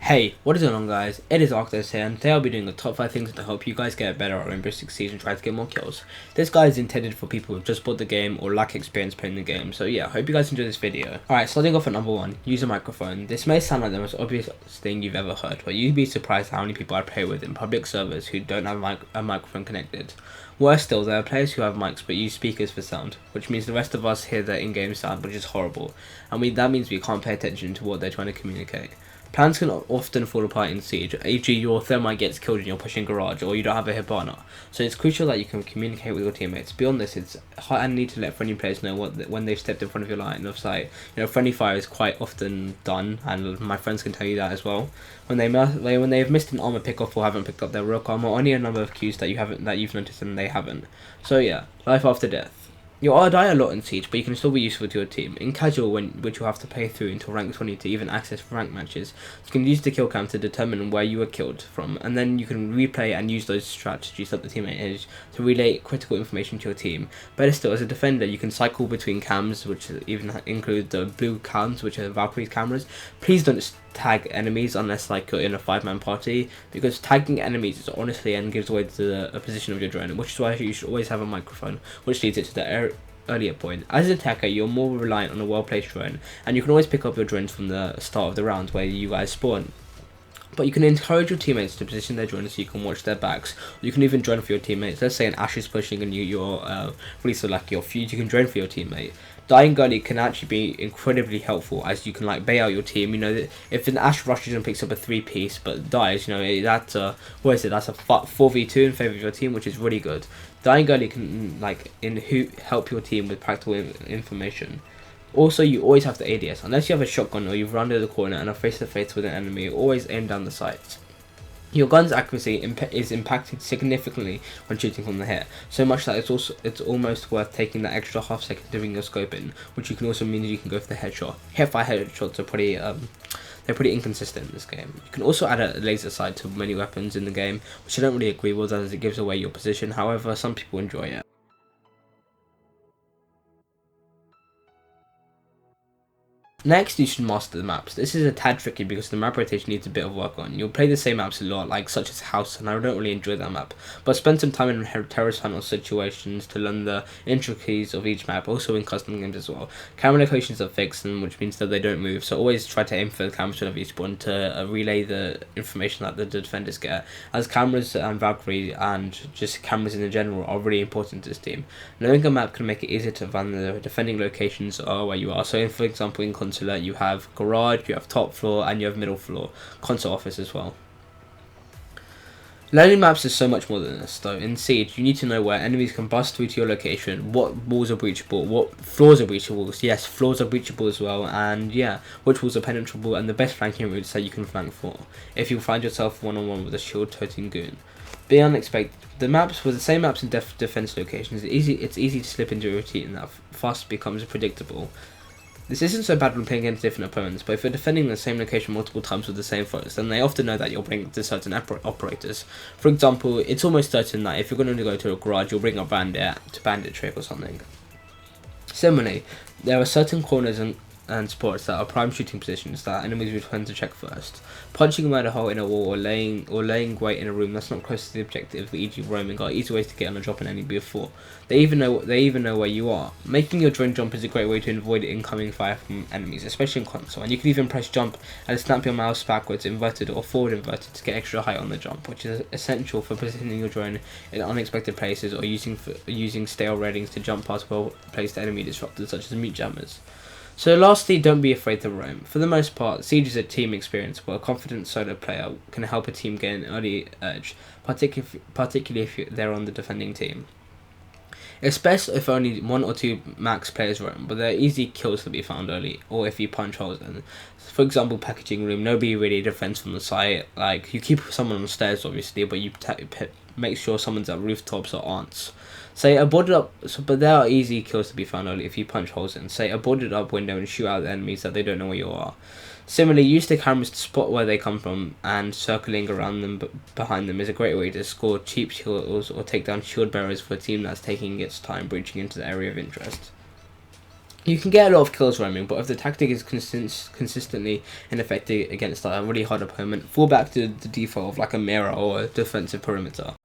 Hey, what is going on guys? It is Arktes here, and today I'll be doing the top 5 things to help you guys get better at Rainbow Six Siege and try to get more kills. This guide is intended for people who've just bought the game or lack experience playing the game, so yeah, hope you guys enjoy this video. Alright, starting off at number 1, use a microphone. This may sound like the most obvious thing you've ever heard, but you'd be surprised how many people I play with in public servers who don't have a microphone connected. Worse still, there are players who have mics but use speakers for sound, which means the rest of us hear their in-game sound, which is horrible, and that means we can't pay attention to what they're trying to communicate. Plans can often fall apart in Siege, e.g. your thermite gets killed and you're pushing garage, or you don't have a hit partner, so it's crucial that you can communicate with your teammates. Beyond this, it's hard and need to let friendly players know when they've stepped in front of your line of sight. You know, friendly fire is quite often done, and my friends can tell you that as well. When they've missed an armor pickoff or haven't picked up their rook armor, only a number of cues that you've noticed and they haven't. So yeah, life after death. You'll die a lot in Siege, but you can still be useful to your team. In casual, which you'll have to play through until rank 20 to even access rank matches, you can use the kill cam to determine where you were killed from, and then you can replay and use those strategies that the teammate is to relay critical information to your team. Better still, as a defender, you can cycle between cams, which even include the blue cams, which are Valkyrie's cameras. Please don't tag enemies unless like you're in a 5-man party, because tagging enemies is honestly and gives away the position of your drone, which is why you should always have a microphone, which leads it to the earlier point. As an attacker, you're more reliant on a well-placed drone, and you can always pick up your drones from the start of the round where you guys spawn. But you can encourage your teammates to position their drones so you can watch their backs. You can even drone for your teammates. Let's say an Ash is pushing and you're really so lucky or Fuse, you can drone for your teammate. Dying early can actually be incredibly helpful, as you can like bait out your team. You know, if an Ash rushes and picks up a 3-piece but dies, you know, that's a 4v2 in favor of your team, which is really good. Dying early can help your team with practical information. Also, you always have the ADS. Unless you have a shotgun or you've run to the corner and are face to face with an enemy, always aim down the sights. Your gun's accuracy is impacted significantly when shooting from the hip, so much that it's almost worth taking that extra half second doing your scope in, which can also mean you can go for the headshot. Hipfire headshots are pretty inconsistent in this game. You can also add a laser sight to many weapons in the game, which I don't really agree with, as it gives away your position. However, some people enjoy it. Next, you should master the maps. This is a tad tricky because the map rotation needs a bit of work on. You'll play the same maps a lot, like such as House, and I don't really enjoy that map, but spend some time in terrorist hunt or situations to learn the intricacies of each map, also in custom games as well. Camera locations are fixed, which means that they don't move, so always try to aim for the cameras whenever you spawn to relay the information that the defenders get, as cameras and Valkyrie and just cameras in general are really important to this team. Knowing a map can make it easier to find the defending locations are where you are. So for example, in Kontrol, you have garage, you have top floor, and you have middle floor, console office as well. Learning maps is so much more than this though. In Siege, you need to know where enemies can bust through to your location, what walls are breachable, what floors are breachable. Yes, floors are breachable as well, and yeah, which walls are penetrable, and the best flanking routes that you can flank for if you find yourself one-on-one with a shield-toting goon. Be unexpected. The maps with the same maps in defense locations, it's easy to slip into a routine that fast becomes predictable. This isn't so bad when playing against different opponents, but if you're defending the same location multiple times with the same foes, then they often know that you'll bring to certain operators. For example, it's almost certain that if you're going to go to a garage, you'll bring a bandit to bandit trick or something. Similarly, there are certain corners and spots that are prime shooting positions that enemies will tend to check first. Punching around a hole in a wall or laying weight in a room that's not close to the objective, e.g. roaming, are easy ways to get on a drop on enemy before they even know where you are. Making your drone jump is a great way to avoid incoming fire from enemies, especially in console, and you can even press jump and snap your mouse backwards inverted or forward inverted to get extra height on the jump, which is essential for positioning your drone in unexpected places or using stale railings to jump past well placed enemy disruptors such as meat jammers. So lastly, don't be afraid to roam. For the most part, Siege is a team experience where a confident solo player can help a team gain an early edge, particularly if they're on the defending team. It's best if only 1 or 2 max players roam, but there are easy kills to be found early, or if you punch holes in. For example, packaging room, nobody really defends from the site. Like, you keep someone on the stairs obviously, but you make sure someone's at rooftops or aunts. Say a boarded up, but there are easy kills to be found only if you punch holes in. Say a boarded up window and shoot out the enemies that they don't know where you are. Similarly, use the cameras to spot where they come from, and circling around them behind them is a great way to score cheap kills or take down shield bearers for a team that's taking its time breaching into the area of interest. You can get a lot of kills roaming, but if the tactic is consistently ineffective against a really hard opponent, fall back to the default of like a mirror or a defensive perimeter.